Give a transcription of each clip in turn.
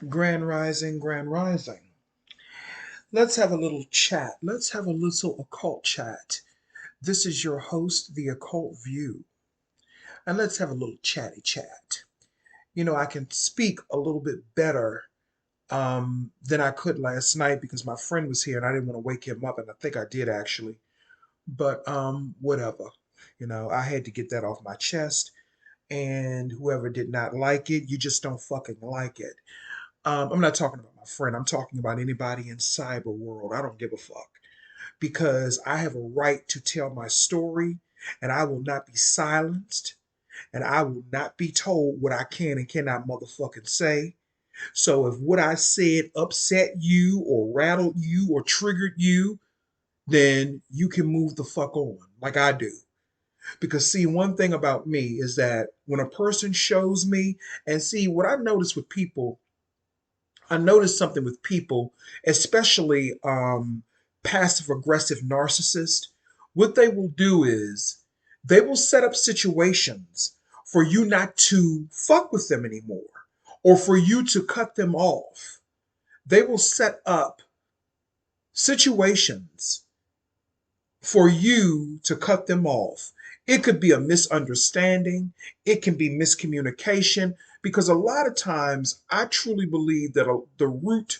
Grand Rising, Grand Rising. Let's have a little chat. Let's have a little occult chat. This is your host, The Occult View. And let's have a little chatty chat. I can speak a little bit better than I could last night because my friend was here and I didn't want to wake him up. And I think I did actually. But whatever. I had to get that off my chest. And whoever did not like it, you just don't fucking like it. I'm not talking about my friend. I'm talking about anybody in cyber world. I don't give a fuck because I have a right to tell my story, and I will not be silenced, and I will not be told what I can and cannot motherfucking say. So if what I said upset you or rattled you or triggered you, then you can move the fuck on like I do. Because see, one thing about me is that when a person shows me, and see what I notice with people, I noticed something with people, especially passive aggressive narcissists. What they will do is they will set up situations for you not to fuck with them anymore or for you to cut them off. They will set up situations for you to cut them off. It could be a misunderstanding, it can be miscommunication, because a lot of times I truly believe that the root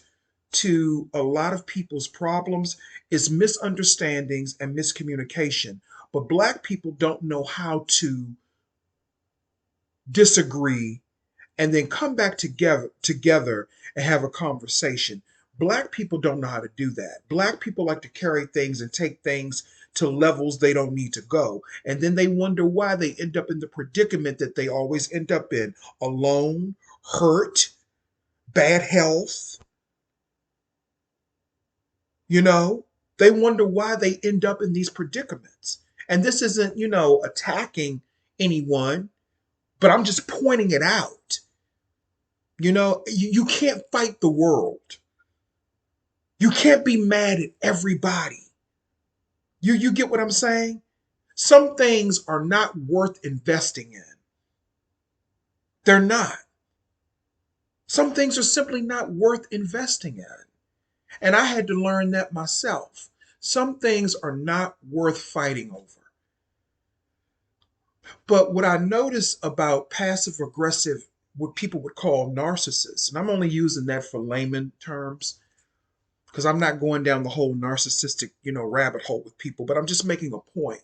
to a lot of people's problems is misunderstandings and miscommunication. But Black people don't know how to disagree and then come back together and have a conversation. Black people don't know how to do that. Black people like to carry things and take things to levels they don't need to go. And then they wonder why they end up in the predicament that they always end up in: alone, hurt, bad health. You know, they wonder why they end up in these predicaments. And this isn't, attacking anyone, but I'm just pointing it out. You can't fight the world. You can't be mad at everybody. You get what I'm saying? Some things are not worth investing in. They're not. Some things are simply not worth investing in. And I had to learn that myself. Some things are not worth fighting over. But what I notice about passive aggressive, what people would call narcissists, and I'm only using that for layman terms, because I'm not going down the whole narcissistic, rabbit hole with people, but I'm just making a point.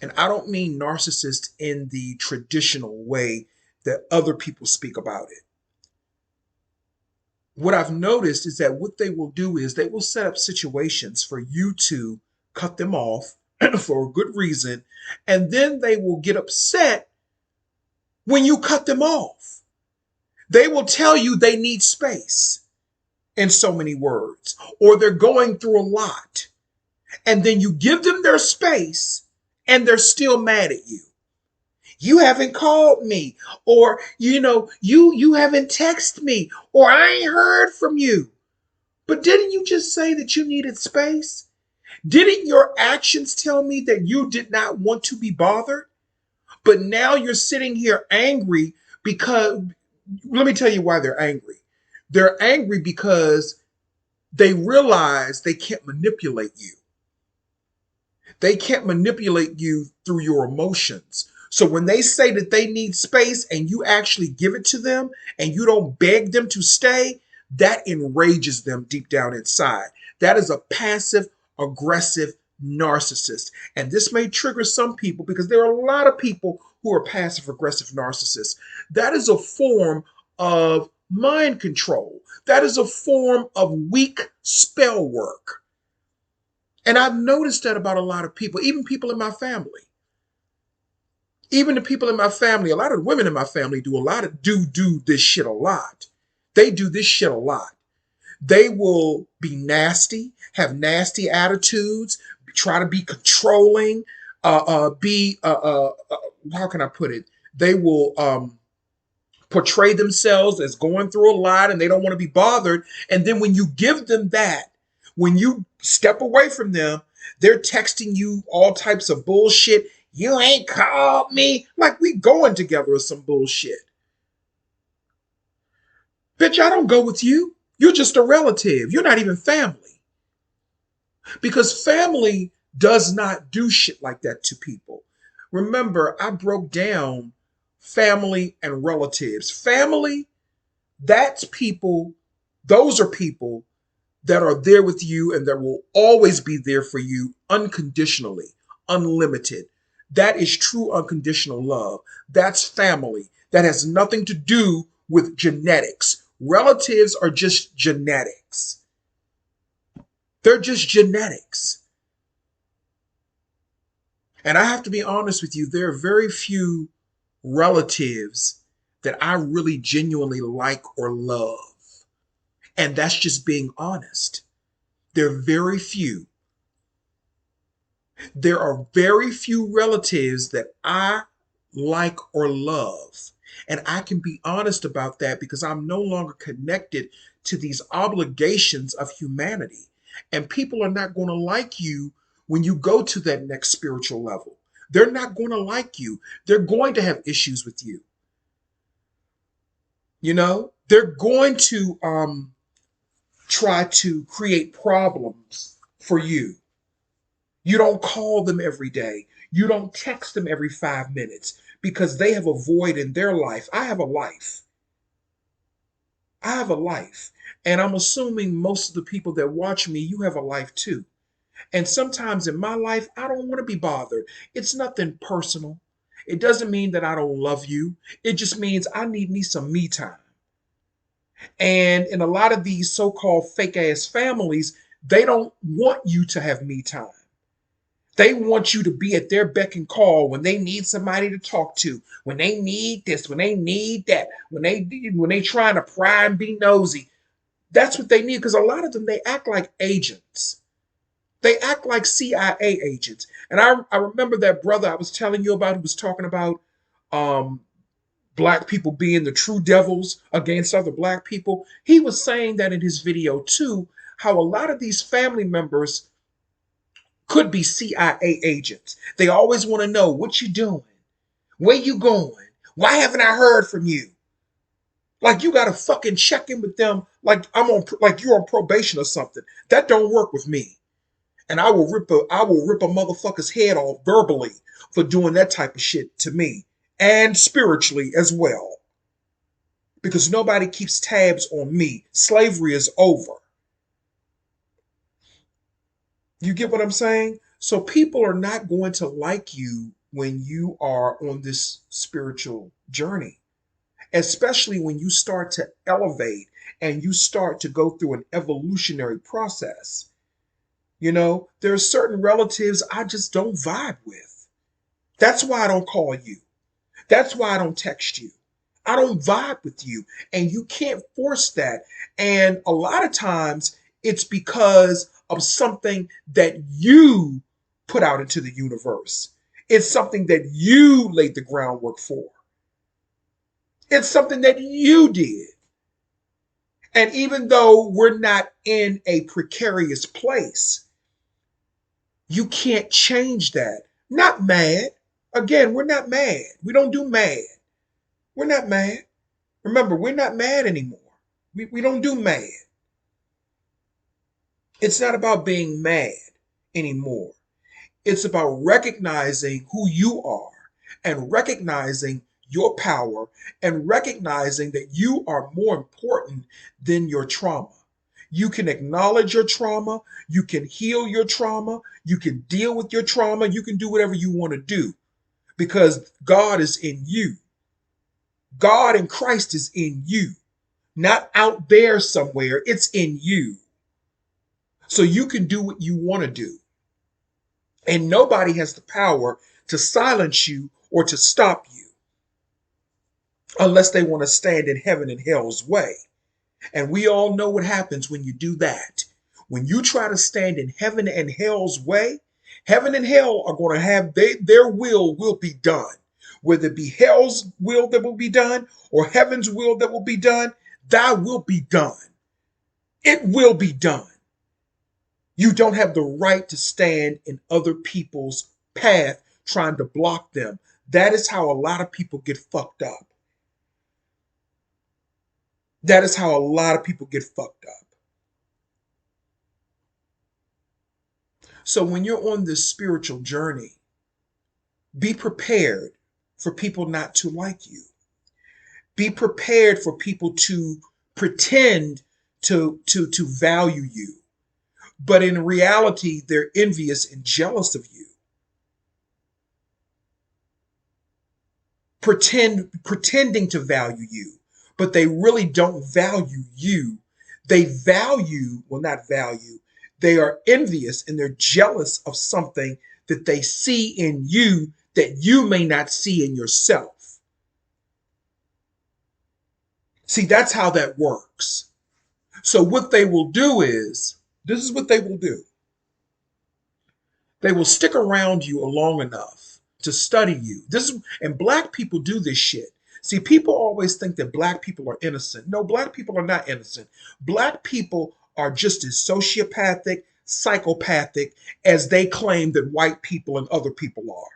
And I don't mean narcissist in the traditional way that other people speak about it. What I've noticed is that what they will do is they will set up situations for you to cut them off for a good reason, and then they will get upset when you cut them off. They will tell you they need space in so many words, or they're going through a lot. And then you give them their space and they're still mad at you. You haven't called me, or you haven't texted me, or I ain't heard from you. But didn't you just say that you needed space? Didn't your actions tell me that you did not want to be bothered? But now you're sitting here angry because, let me tell you why they're angry. They're angry because they realize they can't manipulate you. They can't manipulate you through your emotions. So when they say that they need space and you actually give it to them and you don't beg them to stay, that enrages them deep down inside. That is a passive aggressive narcissist. And this may trigger some people because there are a lot of people who are passive aggressive narcissists. That is a form of mind control. That is a form of weak spell work. And I've noticed that about a lot of people, even people in my family. Even the people in my family, a lot of the women in my family do this shit a lot. They do this shit a lot. They will be nasty, have nasty attitudes, try to be controlling, be how can I put it? They will portray themselves as going through a lot and they don't want to be bothered. And then when you give them that, when you step away from them, they're texting you all types of bullshit. You ain't called me. Like we going together with some bullshit. Bitch, I don't go with you. You're just a relative. You're not even family. Because family does not do shit like that to people. Remember, I broke down family and relatives. Family, that's people, those are people that are there with you and that will always be there for you unconditionally, unlimited. That is true unconditional love. That's family. That has nothing to do with genetics. Relatives are just genetics. They're just genetics. And I have to be honest with you, there are very few relatives that I really genuinely like or love. And that's just being honest. There are very few. There are very few relatives that I like or love. And I can be honest about that because I'm no longer connected to these obligations of humanity. And people are not going to like you when you go to that next spiritual level. They're not going to like you. They're going to have issues with you. You know, they're going to try to create problems for you. You don't call them every day. You don't text them every 5 minutes because they have a void in their life. I have a life. I have a life. And I'm assuming most of the people that watch me, you have a life too. And sometimes in my life, I don't want to be bothered. It's nothing personal. It doesn't mean that I don't love you. It just means I need me some me time. And in a lot of these so called fake ass families, they don't want you to have me time. They want you to be at their beck and call when they need somebody to talk to, when they need this, when they need that, when they trying to pry and be nosy. That's what they need because a lot of them they act like agents. They act like CIA agents. And I remember that brother I was telling you about who was talking about um, black people being the true devils against other black people. He was saying that in his video too, how a lot of these family members could be CIA agents. They always want to know what you doing, where you going, why haven't I heard from you? Like you got to fucking check in with them, like you're on probation or something. That don't work with me. And I will rip a motherfucker's head off verbally for doing that type of shit to me and spiritually as well. Because nobody keeps tabs on me. Slavery is over. You get what I'm saying? So people are not going to like you when you are on this spiritual journey, especially when you start to elevate and you start to go through an evolutionary process. You know, there are certain relatives I just don't vibe with. That's why I don't call you. That's why I don't text you. I don't vibe with you. And you can't force that. And a lot of times it's because of something that you put out into the universe. It's something that you laid the groundwork for. It's something that you did. And even though we're not in a precarious place, you can't change that. Not mad. Again, we're not mad. We don't do mad. We're not mad. Remember, we're not mad anymore. We don't do mad. It's not about being mad anymore. It's about recognizing who you are and recognizing your power and recognizing that you are more important than your trauma. You can acknowledge your trauma. You can heal your trauma. You can deal with your trauma. You can do whatever you want to do because God is in you. God and Christ is in you, not out there somewhere. It's in you. So you can do what you want to do. And nobody has the power to silence you or to stop you unless they want to stand in heaven and hell's way. And we all know what happens when you do that. When you try to stand in heaven and hell's way, heaven and hell are going to have their will be done. Whether it be hell's will that will be done or heaven's will that will be done, thy will be done. It will be done. You don't have the right to stand in other people's path trying to block them. That is how a lot of people get fucked up. That is how a lot of people get fucked up. So when you're on this spiritual journey, be prepared for people not to like you. Be prepared for people to pretend to value you. But in reality, they're envious and jealous of you. Pretending to value you, but they really don't value you. They value, well, not value, they are envious and they're jealous of something that they see in you that you may not see in yourself. See, that's how that works. So, what they will do is this is what they will do. They will stick around you long enough to study you. And black people do this shit. See, people always think that black people are innocent. No, black people are not innocent. Black people are just as sociopathic, psychopathic as they claim that white people and other people are.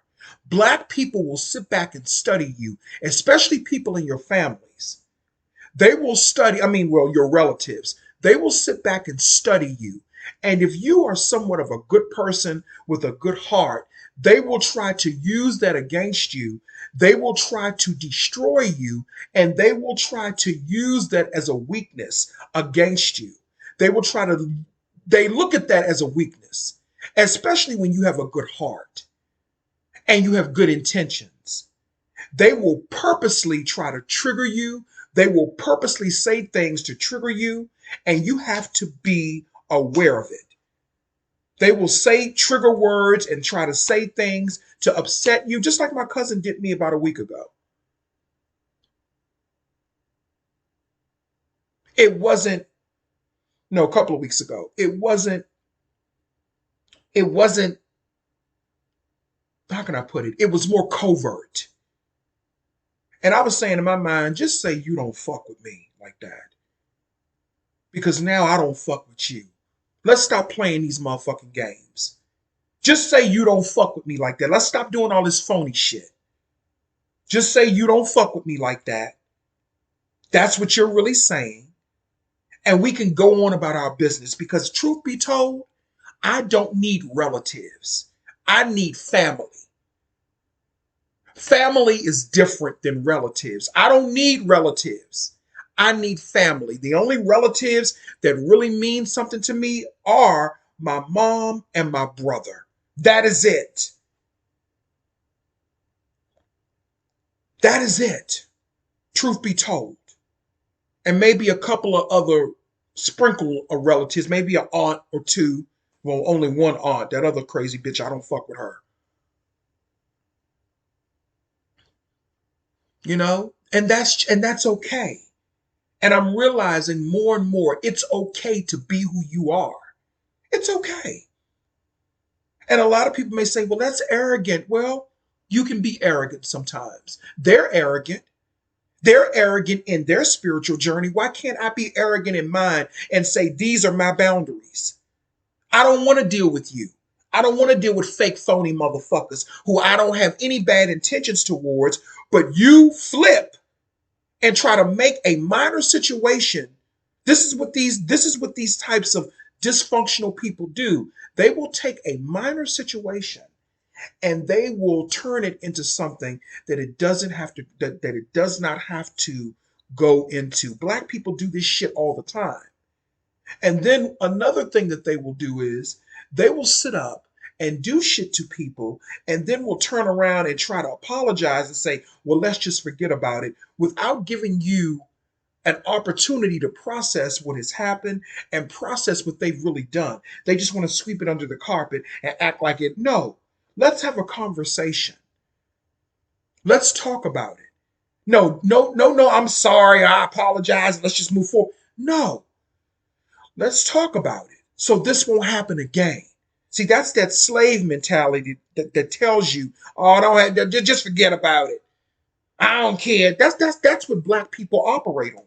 Black people will sit back and study you, especially people in your families. They will study, I mean, well, your relatives. They will sit back and study you. And if you are somewhat of a good person with a good heart, they will try to use that against you. They will try to destroy you, and they will try to use that as a weakness against you. They will try to, they look at that as a weakness, especially when you have a good heart and you have good intentions. They will purposely try to trigger you. They will purposely say things to trigger you, and you have to be aware of it. They will say trigger words and try to say things to upset you, just like my cousin did me about a week ago. It wasn't, no, a couple of weeks ago. It wasn't, how can I put it? It was more covert. And I was saying in my mind, just say you don't fuck with me like that. Because now I don't fuck with you. Let's stop playing these motherfucking games. Just say you don't fuck with me like that. Let's stop doing all this phony shit. Just say you don't fuck with me like that. That's what you're really saying. And we can go on about our business because, truth be told, I don't need relatives. I need family. Family is different than relatives. I don't need relatives. I need family. The only relatives that really mean something to me are my mom and my brother. That is it. That is it. Truth be told. And maybe a couple of other sprinkle of relatives, maybe an aunt or two. Well, only one aunt. That other crazy bitch, I don't fuck with her. You know? And that's okay. And I'm realizing more and more it's okay to be who you are. It's okay. And a lot of people may say, well, that's arrogant. Well, you can be arrogant sometimes. They're arrogant. They're arrogant in their spiritual journey. Why can't I be arrogant in mine and say, these are my boundaries? I don't want to deal with you. I don't want to deal with fake, phony motherfuckers who I don't have any bad intentions towards, but you flip and try to make a minor situation. This is what these types of dysfunctional people do. They will take a minor situation and they will turn it into something that it doesn't have to that it does not have to go into. Black people do this shit all the time. And then another thing that they will do is they will sit up and do shit to people and then will turn around and try to apologize and say, well, let's just forget about it without giving you an opportunity to process what has happened and process what they've really done. They just want to sweep it under the carpet and act like it. No, let's have a conversation. Let's talk about it. No, no, no, no, I'm sorry. I apologize. Let's just move forward. No, let's talk about it so this won't happen again. See, that's that slave mentality that tells you, oh, I don't have, just forget about it. I don't care. That's what black people operate on.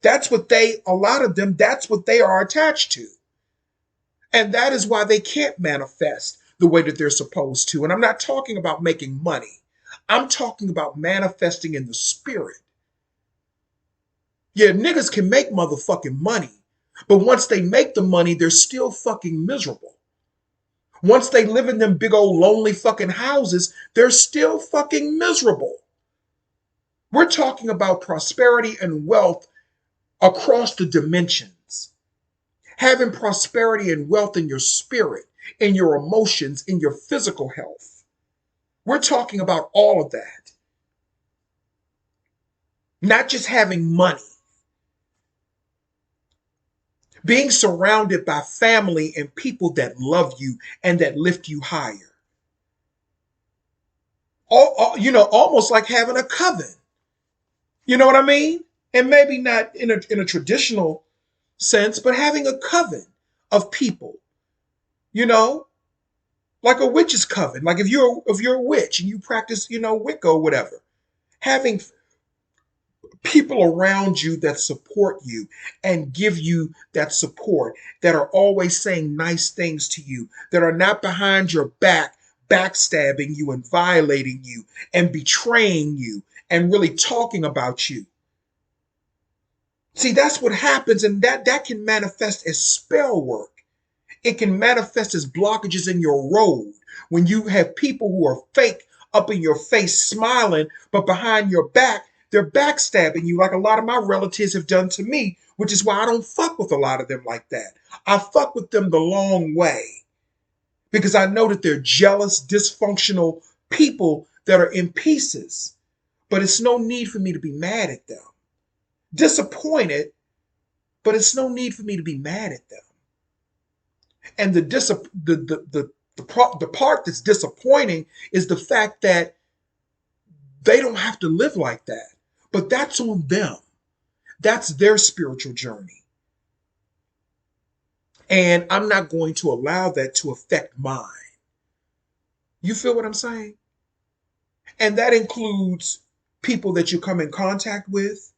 That's what a lot of them, that's what they are attached to. And that is why they can't manifest the way that they're supposed to. And I'm not talking about making money. I'm talking about manifesting in the spirit. Yeah, niggas can make motherfucking money, but once they make the money, they're still fucking miserable. Once they live in them big old lonely fucking houses, they're still fucking miserable. We're talking about prosperity and wealth across the dimensions. Having prosperity and wealth in your spirit, in your emotions, in your physical health. We're talking about all of that. Not just having money, being surrounded by family and people that love you and that lift you higher. Almost like having a coven. You know what I mean? And maybe not in a traditional sense, but having a coven of people, you know, like a witch's coven. Like if you're a witch and you practice, Wicca or whatever, having people around you that support you and give you that support, that are always saying nice things to you, that are not behind your back, backstabbing you and violating you and betraying you and really talking about you. See, that's what happens, and that can manifest as spell work. It can manifest as blockages in your road when you have people who are fake up in your face smiling, but behind your back, they're backstabbing you like a lot of my relatives have done to me, which is why I don't fuck with a lot of them like that. I fuck with them the long way because I know that they're jealous, dysfunctional people that are in pieces. But it's no need for me to be mad at them. Disappointed, but it's no need for me to be mad at them. And the part that's disappointing is the fact that they don't have to live like that. But that's on them. That's their spiritual journey. And I'm not going to allow that to affect mine. You feel what I'm saying? And that includes people that you come in contact with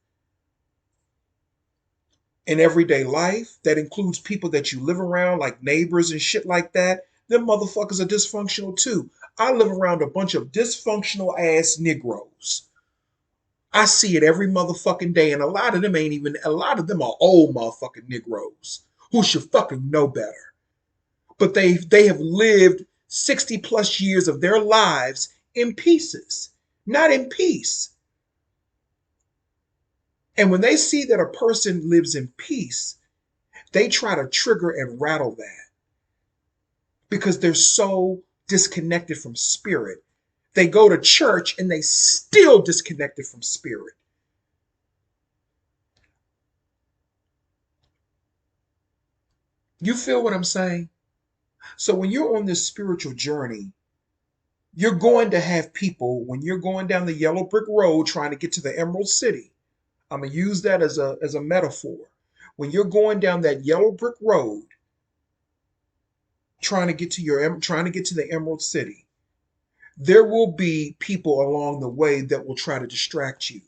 in everyday life. That includes people that you live around, like neighbors and shit like that. Them motherfuckers are dysfunctional too. I live around a bunch of dysfunctional ass Negroes. I see it every motherfucking day, and a lot of them are old motherfucking Negroes who should fucking know better. But they have lived 60 plus years of their lives in pieces, not in peace. And when they see that a person lives in peace, they try to trigger and rattle that because they're so disconnected from spirit. They go to church and they still disconnected from spirit. You feel what I'm saying? So when you're on this spiritual journey, you're going to have people when you're going down the yellow brick road trying to get to the Emerald City. I'm gonna use that as a metaphor. When you're going down that yellow brick road trying to get to the Emerald City, there will be people along the way that will try to distract you,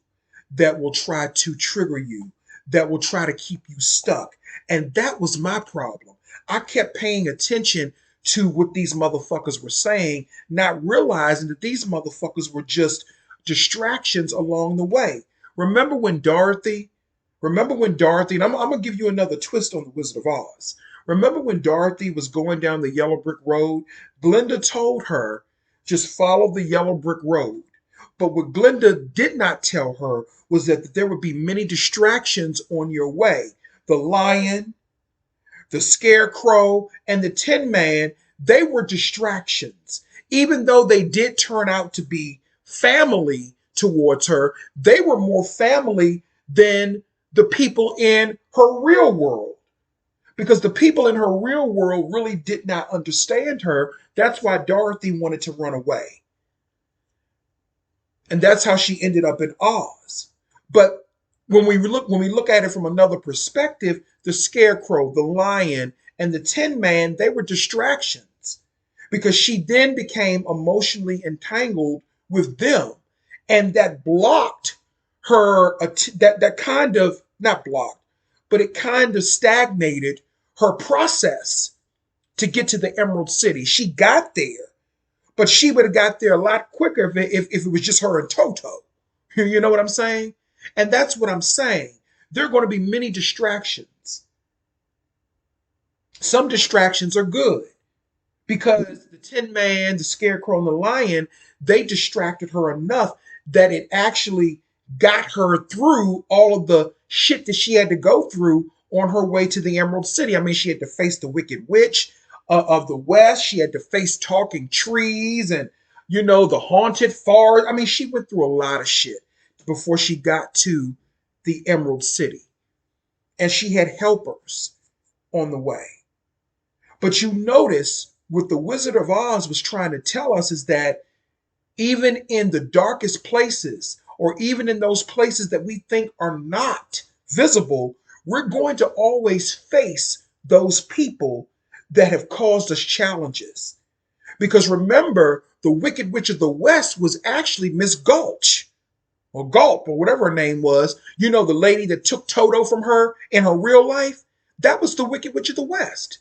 that will try to trigger you, that will try to keep you stuck. And that was my problem. I kept paying attention to what these motherfuckers were saying, not realizing that these motherfuckers were just distractions along the way. Remember when Dorothy, and I'm going to give you another twist on The Wizard of Oz. Remember when Dorothy was going down the yellow brick road? Glinda told her, just follow the yellow brick road. But what Glinda did not tell her was that there would be many distractions on your way. The lion, the scarecrow, and the Tin Man, they were distractions. Even though they did turn out to be family towards her, they were more family than the people in her real world. Because the people in her real world really did not understand her. That's why Dorothy wanted to run away. And that's how she ended up in Oz. But when we look at it from another perspective, the scarecrow, the lion, and the Tin Man, they were distractions because she then became emotionally entangled with them, and that blocked her. That kind of not blocked, but it kind of stagnated her process to get to the Emerald City. She got there, but she would have got there a lot quicker if it was just her and Toto. You know what I'm saying? And that's what I'm saying. there are going to be many distractions. Some distractions are good because the Tin Man, the Scarecrow, and the Lion, they distracted her enough that it actually got her through all of the shit that she had to go through on her way to the Emerald City. I mean, she had to face the Wicked Witch of the West. She had to face talking trees and, the haunted forest. I mean, she went through a lot of shit before she got to the Emerald City. And she had helpers on the way. But you notice what the Wizard of Oz was trying to tell us is that even in the darkest places, or even in those places that we think are not visible, we're going to always face those people that have caused us challenges. Because remember, the Wicked Witch of the West was actually Miss Gulch, or Gulp, or whatever her name was. The lady that took Toto from her in her real life? That was the Wicked Witch of the West.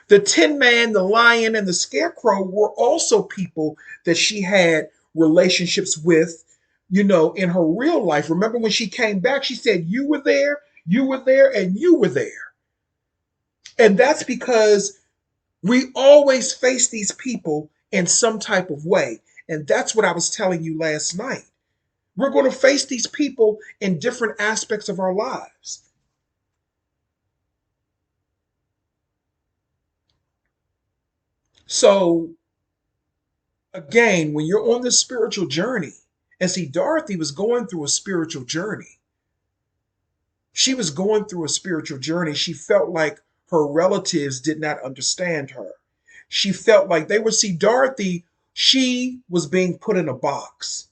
The Tin Man, the Lion, and the Scarecrow were also people that she had relationships with, in her real life. Remember when she came back, she said, you were there, and you were there. And that's because we always face these people in some type of way. And that's what I was telling you last night. We're going to face these people in different aspects of our lives. So, again, when you're on this spiritual journey, and see, Dorothy was going through a spiritual journey. She was going through a spiritual journey. She felt like her relatives did not understand her. She felt like they would see Dorothy, she was being put in a box.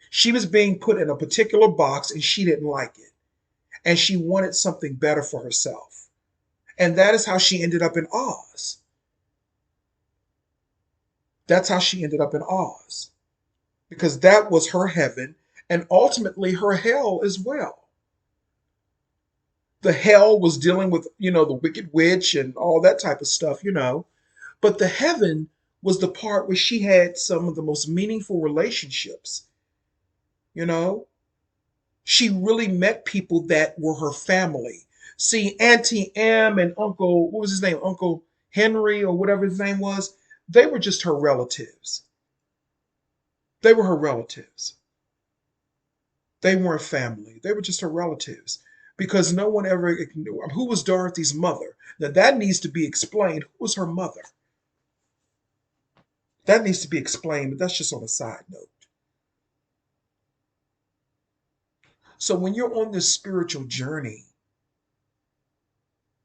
She was being put in a particular box and she didn't like it. And she wanted something better for herself. And that is how she ended up in Oz. That's how she ended up in Oz. Because that was her heaven and ultimately her hell as well. The hell was dealing with, the Wicked Witch and all that type of stuff. But the heaven was the part where she had some of the most meaningful relationships. You know, she really met people that were her family. See, Auntie Em and Uncle, what was his name? Uncle Henry or whatever his name was, they were just her relatives. They were her relatives. They weren't family. They were just her relatives. Because no one ever knew who was Dorothy's mother. Now that needs to be explained. Who was her mother? That needs to be explained, but that's just on a side note. So when you're on this spiritual journey,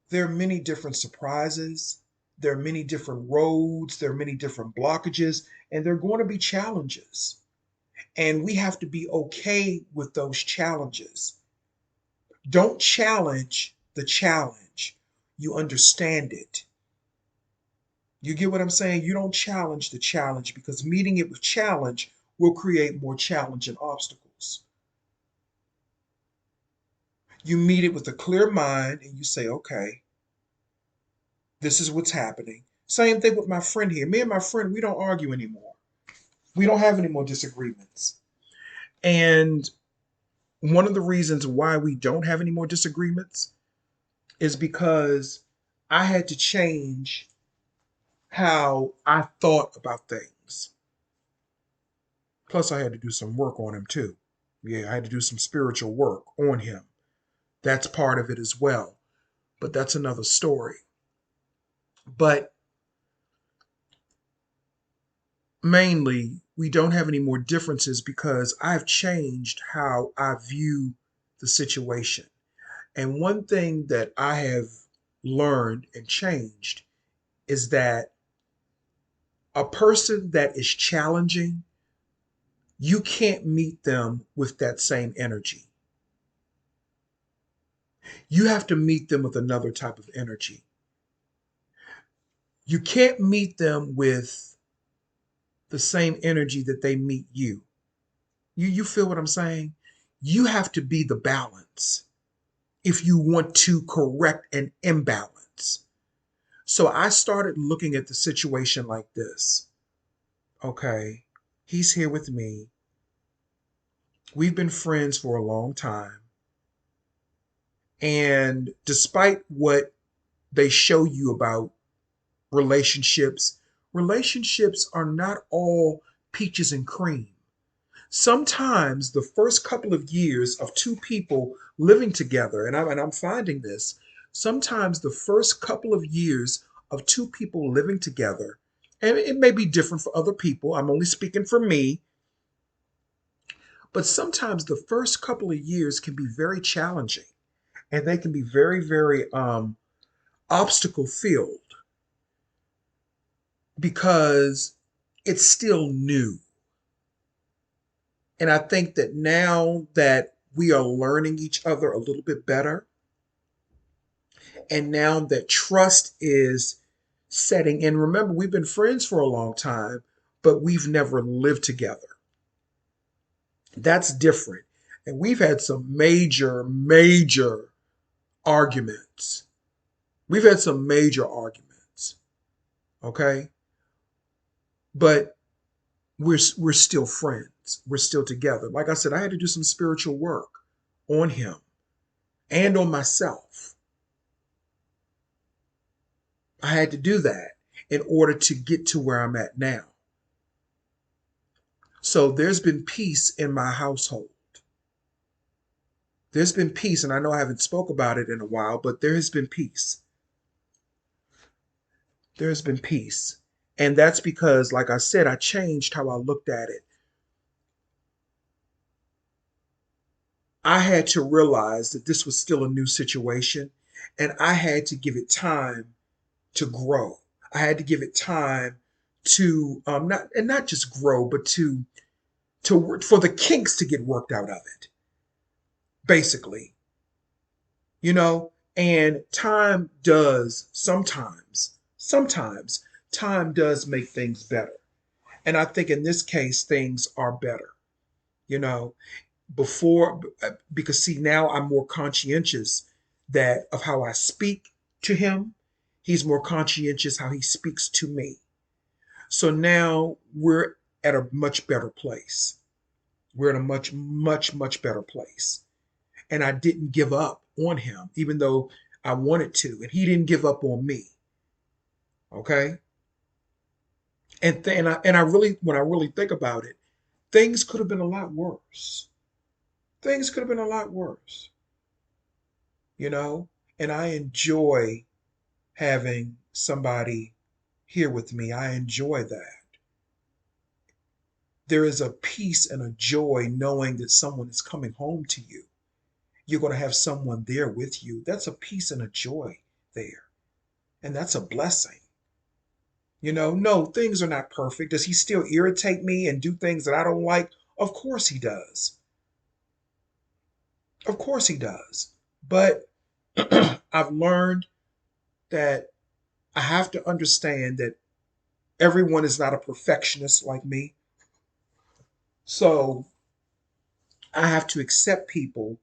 there are many different surprises. There are many different roads. There are many different blockages, and there are going to be challenges. And we have to be okay with those challenges. Don't challenge the challenge. You understand it. You get what I'm saying? You don't challenge the challenge because meeting it with challenge will create more challenge and obstacles. You meet it with a clear mind and you say, okay, this is what's happening. Same thing with my friend here. Me and my friend, we don't argue anymore. We don't have any more disagreements. And one of the reasons why we don't have any more disagreements is because I had to change how I thought about things. Plus, I had to do some work on him too. Yeah, I had to do some spiritual work on him. That's part of it as well. But that's another story. But mainly, we don't have any more differences because I've changed how I view the situation. And one thing that I have learned and changed is that a person that is challenging, you can't meet them with that same energy. You have to meet them with another type of energy. You can't meet them with the same energy that they meet you. You feel what I'm saying? You have to be the balance if you want to correct an imbalance. So I started looking at the situation like this. Okay, he's here with me. We've been friends for a long time. And despite what they show you about relationships, relationships are not all peaches and cream. Sometimes the first couple of years of two people living together, and I'm finding this, sometimes the first couple of years of two people living together, and it may be different for other people, I'm only speaking for me, but sometimes the first couple of years can be very challenging and they can be very, very obstacle filled because it's still new. And I think that now that we are learning each other a little bit better, and now that trust is setting in, remember, we've been friends for a long time, but we've never lived together. That's different. And we've had some major, major arguments. We've had some major arguments, okay? But we're still friends. We're still together. Like I said, I had to do some spiritual work on him and on myself. I had to do that in order to get to where I'm at now. So there's been peace in my household. There's been peace, and I know I haven't spoke about it in a while, but there has been peace. There has been peace. And that's because, like I said, I changed how I looked at it. I had to realize that this was still a new situation, and I had to give it time to grow. I had to give it time to not just grow, but to for the kinks to get worked out of it, basically, you know. And time does sometimes time does make things better. And I think in this case things are better, you know. Before, because see, now I'm more conscientious that of how I speak to him. He's more conscientious how he speaks to me. So now we're at a much better place. We're in a much, much, much better place. And I didn't give up on him, even though I wanted to, and he didn't give up on me. Okay. And I really, when I really think about it, things could have been a lot worse. Things could have been a lot worse, you know? And I enjoy having somebody here with me. I enjoy that. There is a peace and a joy knowing that someone is coming home to you. You're going to have someone there with you. That's a peace and a joy there. And that's a blessing. You know, no, things are not perfect. Does he still irritate me and do things that I don't like? Of course he does. Of course he does. But I've learned that I have to understand that everyone is not a perfectionist like me. So I have to accept people,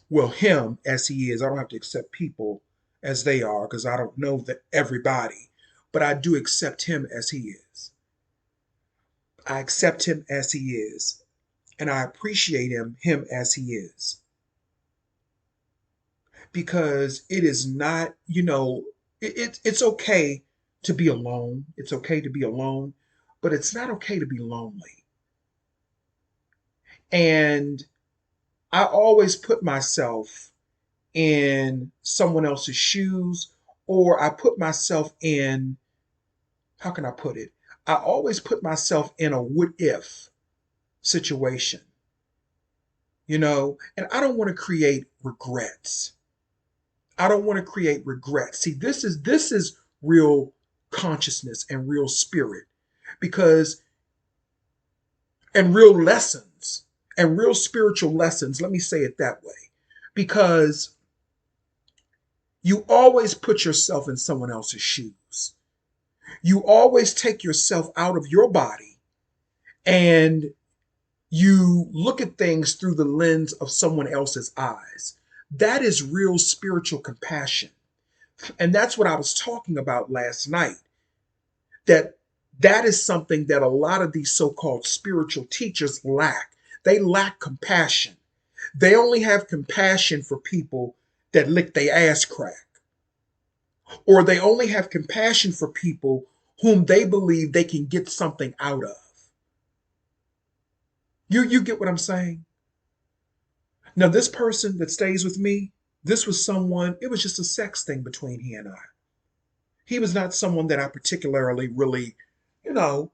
well, him as he is. I don't have to accept people as they are because I don't know that everybody, but I do accept him as he is. I accept him as he is, and I appreciate him as he is because it is not, it's okay to be alone. It's okay to be alone, but it's not okay to be lonely. And I always put myself in someone else's shoes, or I put myself in, how can I put it? I always put myself in a what if situation, and I don't want to create regrets. I don't want to create regrets. See, this is real consciousness and real spirit because and real lessons and real spiritual lessons, let me say it that way. Because you always put yourself in someone else's shoes. You always take yourself out of your body and you look at things through the lens of someone else's eyes. That is real spiritual compassion. And that's what I was talking about last night. That that is something that a lot of these so-called spiritual teachers lack. They lack compassion. They only have compassion for people that lick their ass crack, or they only have compassion for people whom they believe they can get something out of. You get what I'm saying? Now, this person that stays with me, this was someone, it was just a sex thing between he and I. He was not someone that I particularly really, you know,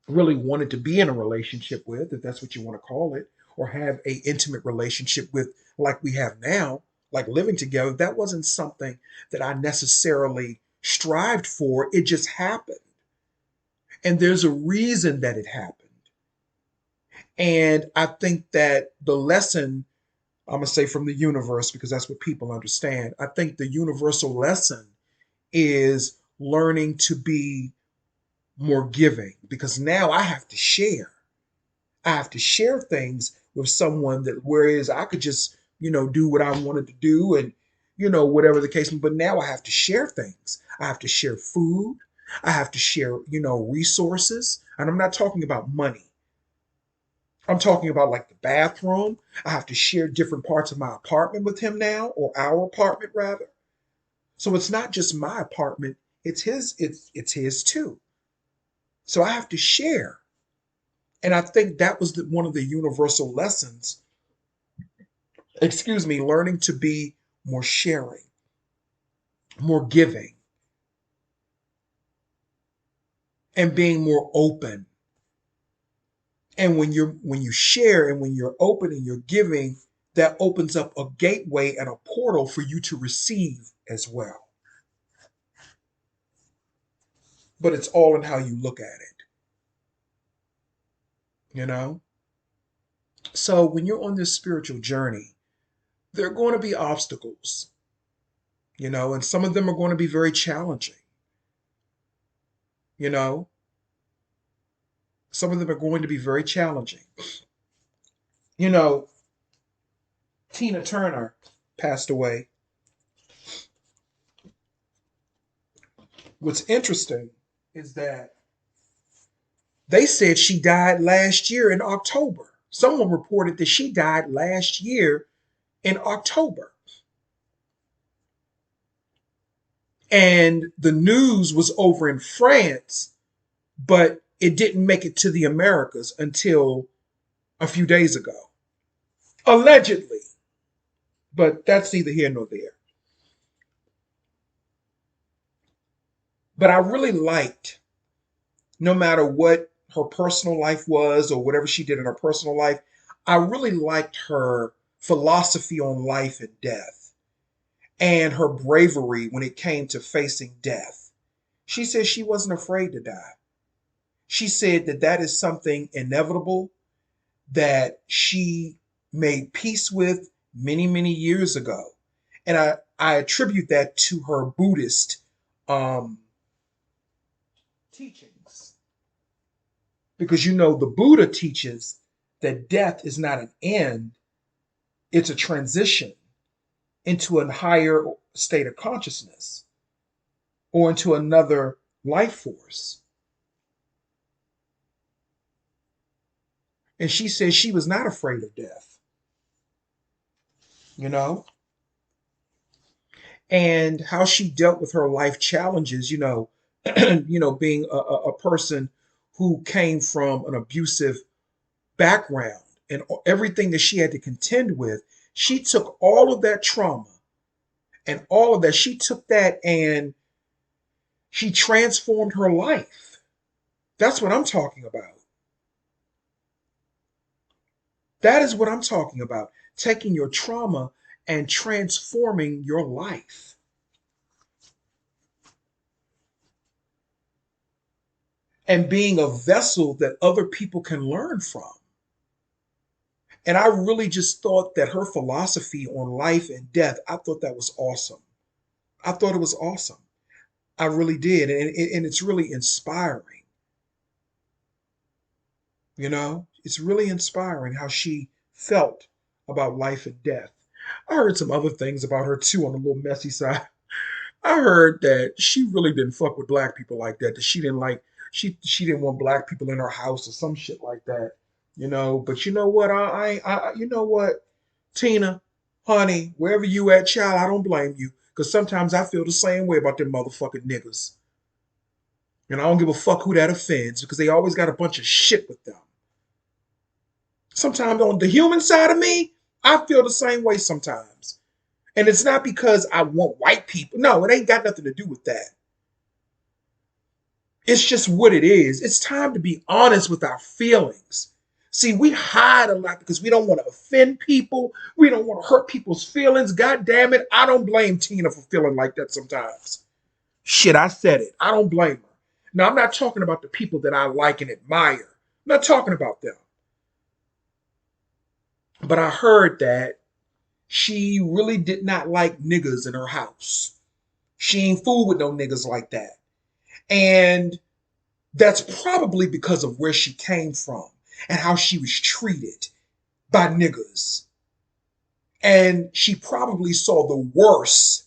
really wanted to be in a relationship with, if that's what you want to call it, or have a intimate relationship with like we have now, like living together. That wasn't something that I necessarily strived for. It just happened. And there's a reason that it happened. And I think that the lesson, I'm going to say from the universe, because that's what people understand. I think the universal lesson is learning to be more giving, because now I have to share. I have to share things with someone that, whereas I could just, do what I wanted to do and, whatever the case. But now I have to share things. I have to share food. I have to share, resources. And I'm not talking about money. I'm talking about like the bathroom. I have to share different parts of my apartment with him now, or our apartment rather. So it's not just my apartment, it's his, it's his too. So I have to share. And I think that was one of the universal lessons, excuse me, learning to be more sharing, more giving, and being more open. And when you share and when you're open and you're giving, that opens up a gateway and a portal for you to receive as well. But it's all in how you look at it, you know? So when you're on this spiritual journey, there are going to be obstacles, and some of them are going to be very challenging, you know? Some of them are going to be very challenging. You know, Tina Turner passed away. What's interesting is that they said she died last year in October. Someone reported that she died last year in October. And the news was over in France, but it didn't make it to the Americas until a few days ago. Allegedly. But that's neither here nor there. But I really liked, no matter what her personal life was or whatever she did in her personal life, I really liked her philosophy on life and death and her bravery when it came to facing death. She said she wasn't afraid to die. She said that that is something inevitable that she made peace with many, many years ago. And I attribute that to her Buddhist um, teachings. Because the Buddha teaches that death is not an end, it's a transition into a higher state of consciousness or into another life force. And she says she was not afraid of death, you know, and how she dealt with her life challenges, being a person who came from an abusive background and everything that she had to contend with. She took all of that trauma and all of that, she took that and she transformed her life. That's what I'm talking about. That is what I'm talking about. Taking your trauma and transforming your life. And being a vessel that other people can learn from. And I really just thought that her philosophy on life and death, I thought that was awesome. I thought it was awesome. I really did. And it's really inspiring. It's really inspiring how she felt about life and death. I heard some other things about her too on the little messy side. I heard that she really didn't fuck with black people like that. That she didn't like she didn't want black people in her house or some shit like that. But you know what? You know what, Tina, honey, wherever you at, child, I don't blame you. Because sometimes I feel the same way about them motherfucking niggas. And I don't give a fuck who that offends because they always got a bunch of shit with them. Sometimes on the human side of me, I feel the same way sometimes. And it's not because I want white people. No, it ain't got nothing to do with that. It's just what it is. It's time to be honest with our feelings. See, we hide a lot because we don't want to offend people. We don't want to hurt people's feelings. God damn it. I don't blame Tina for feeling like that sometimes. Shit, I said it. I don't blame her. Now, I'm not talking about the people that I like and admire. I'm not talking about them. But I heard that she really did not like niggas in her house. She ain't fool with no niggas like that. And that's probably because of where she came from and how she was treated by niggas. And she probably saw the worst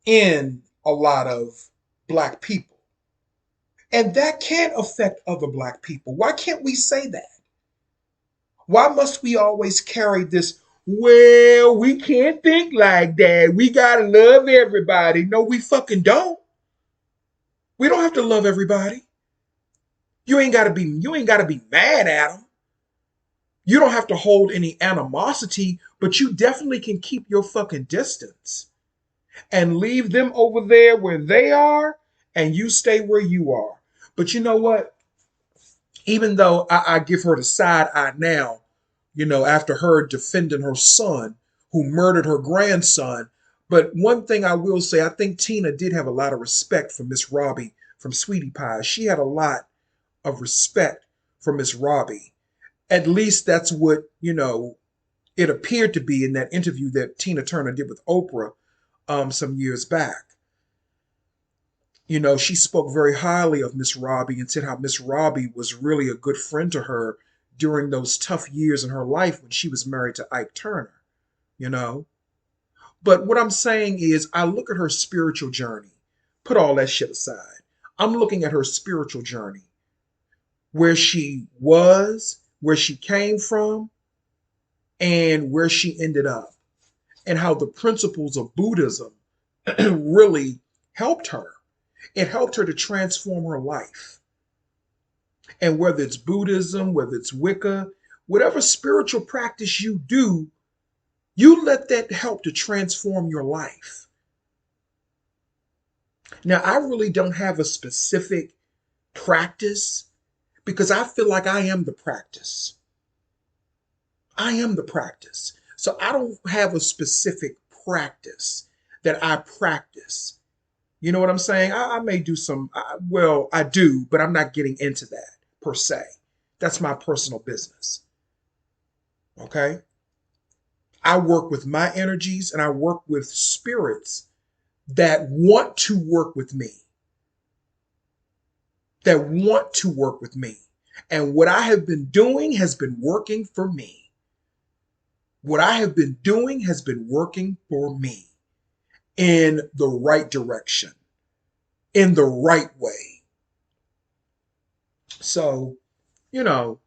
in a lot of black people. And that can affect other black people. Why can't we say that? Why must we always carry this? Well, we can't think like that. We gotta love everybody. No, we fucking don't. We don't have to love everybody. You ain't gotta be mad at them. You don't have to hold any animosity, but you definitely can keep your fucking distance and leave them over there where they are and you stay where you are. But you know what? Even though I give her the side eye now, after her defending her son who murdered her grandson. But one thing I will say, I think Tina did have a lot of respect for Miss Robbie from Sweetie Pie. She had a lot of respect for Miss Robbie. At least that's what, it appeared to be in that interview that Tina Turner did with Oprah some years back. She spoke very highly of Miss Robbie and said how Miss Robbie was really a good friend to her during those tough years in her life when she was married to Ike Turner, you know. But what I'm saying is, I look at her spiritual journey, put all that shit aside. I'm looking at her spiritual journey, where she was, where she came from, and where she ended up, and how the principles of Buddhism really helped her. It helped her to transform her life. And whether it's Buddhism, whether it's Wicca, whatever spiritual practice you do, you let that help to transform your life. Now, I really don't have a specific practice because I feel like I am the practice. I am the practice. So I don't have a specific practice that I practice. You know what I'm saying? I may do well, I do, but I'm not getting into that per se. That's my personal business. Okay? I work with my energies and I work with spirits that want to work with me, that want to work with me. And what I have been doing has been working for me. What I have been doing has been working for me in the right direction, in the right way. So, you know,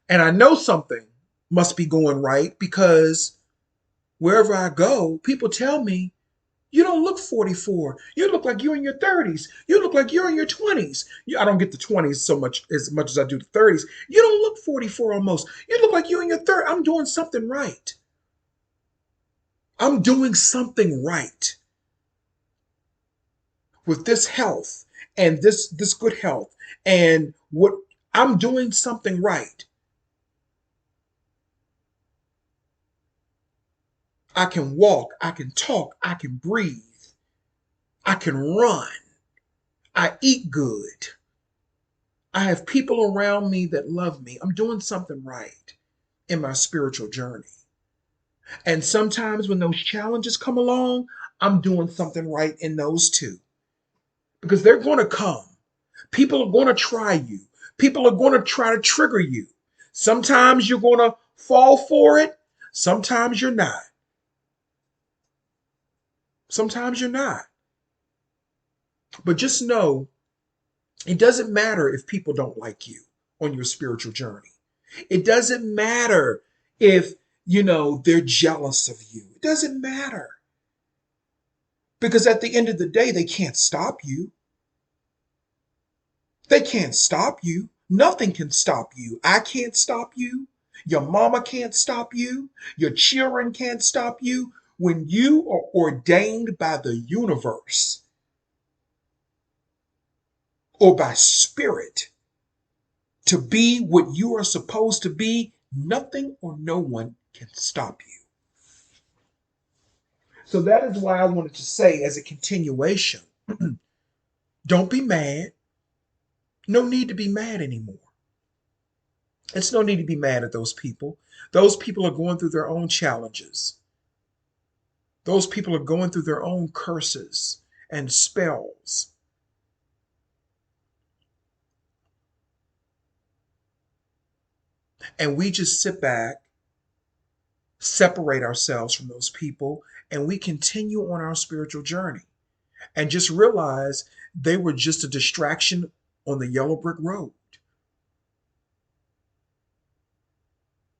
and I know something must be going right because wherever I go, people tell me, you don't look 44. You look like you're in your 30s. You look like you're in your 20s. I don't get the 20s so much as I do the 30s. You don't look 44 almost. You look like you're in your 30s. I'm doing something right. I'm doing something right with this health and this good health and what I'm doing something right. I can walk, I can talk, I can breathe, I can run, I eat good. I have people around me that love me. I'm doing something right in my spiritual journey. And sometimes when those challenges come along, I'm doing something right in those too. Because they're going to come. People are going to try you. People are going to try to trigger you. Sometimes you're going to fall for it. Sometimes you're not. Sometimes you're not. But just know it doesn't matter if people don't like you on your spiritual journey. It doesn't matter if, they're jealous of you. It doesn't matter. Because at the end of the day, they can't stop you. They can't stop you. Nothing can stop you. I can't stop you. Your mama can't stop you. Your children can't stop you. When you are ordained by the universe or by spirit to be what you are supposed to be, nothing or no one can stop you. So that is why I wanted to say, as a continuation, don't be mad. No need to be mad anymore. It's no need to be mad at those people. Those people are going through their own challenges. Those people are going through their own curses and spells. And we just sit back, separate ourselves from those people, and we continue on our spiritual journey. And just realize they were just a distraction on the yellow brick road.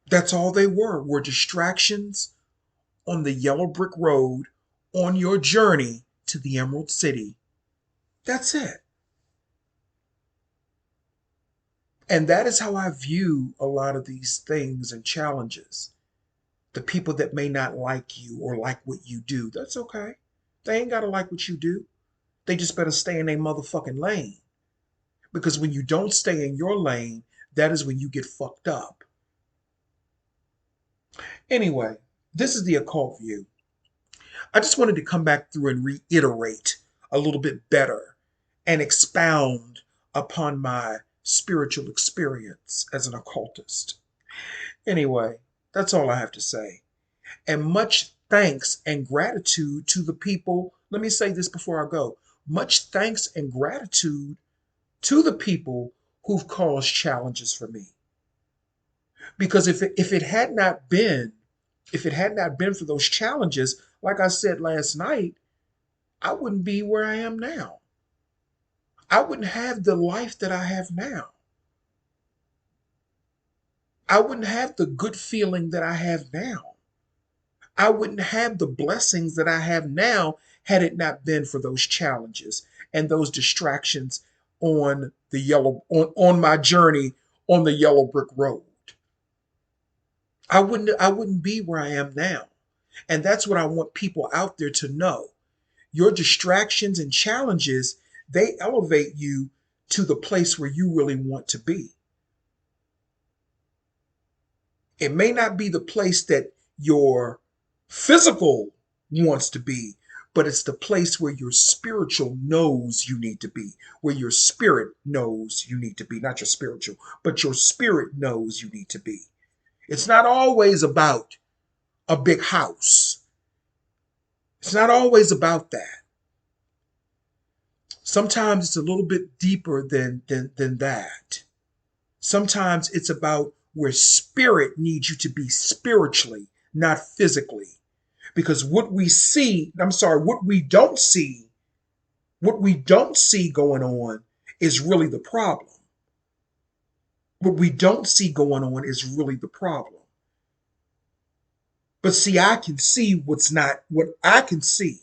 That's all they were distractions on the yellow brick road on your journey to the Emerald City. That's it. And that is how I view a lot of these things and challenges. The people that may not like you or like what you do, that's okay. They ain't got to like what you do. They just better stay in their motherfucking lane. Because when you don't stay in your lane, that is when you get fucked up. Anyway, this is the occult view. I just wanted to come back through and reiterate a little bit better and expound upon my spiritual experience as an occultist. Anyway, that's all I have to say. And much thanks and gratitude to the people. Let me say this before I go. Much thanks and gratitude to the people who've caused challenges for me. Because if it had not been for those challenges, like I said last night, I wouldn't be where I am now. I wouldn't have the life that I have now. I wouldn't have the good feeling that I have now. I wouldn't have the blessings that I have now had it not been for those challenges and those distractions on my journey on the yellow brick road. I wouldn't be where I am now. And that's what I want people out there to know. Your distractions and challenges, they elevate you to the place where you really want to be. It may not be the place that your physical wants to be, but it's the place where your spiritual knows you need to be, where your spirit knows you need to be, not your spiritual, but your spirit knows you need to be. It's not always about a big house. It's not always about that. Sometimes it's a little bit deeper than that. Sometimes it's about where spirit needs you to be spiritually, not physically. Because what we don't see going on is really the problem. What we don't see going on is really the problem. But see, I can see what I can see.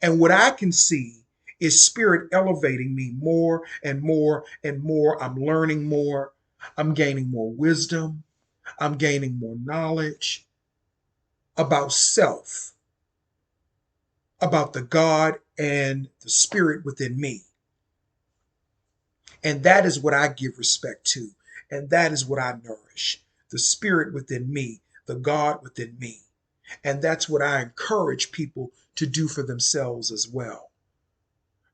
And what I can see is spirit elevating me more and more and more. I'm learning more. I'm gaining more wisdom. I'm gaining more knowledge about self, about the God and the spirit within me. And that is what I give respect to. And that is what I nourish. The spirit within me, the God within me. And that's what I encourage people to do for themselves as well.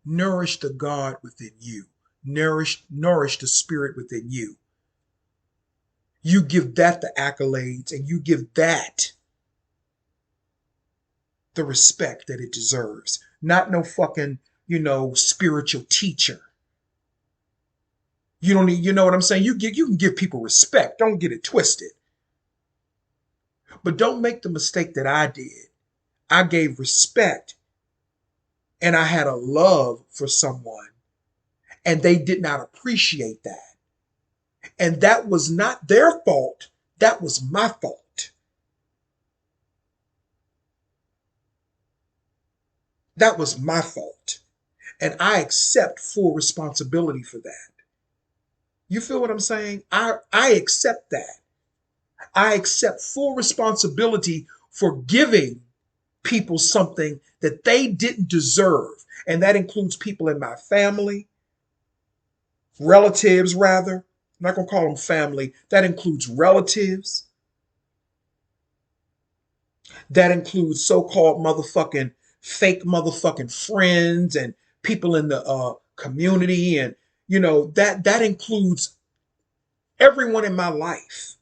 Nourish the God within you. Nourish the spirit within you. You give that the accolades and you give that the respect that it deserves. Not no fucking, spiritual teacher. You don't need, you know what I'm saying? You can give people respect. Don't get it twisted. But don't make the mistake that I did. I gave respect and I had a love for someone and they did not appreciate that. And that was not their fault. That was my fault. That was my fault. And I accept full responsibility for that. You feel what I'm saying? I accept that. I accept full responsibility for giving people something that they didn't deserve. And that includes people in my family, relatives, rather. I'm not going to call them family. That includes relatives. That includes so called motherfucking fake motherfucking friends and people in the community. And, that includes everyone in my life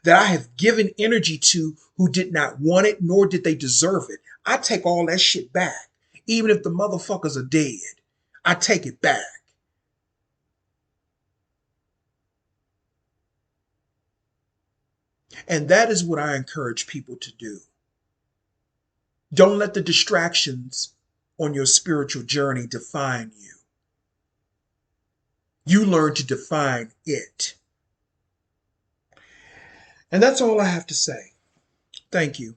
that I have given energy to who did not want it, nor did they deserve it. I take all that shit back. Even if the motherfuckers are dead, I take it back. And that is what I encourage people to do. Don't let the distractions on your spiritual journey define you. You learn to define it. And that's all I have to say. Thank you.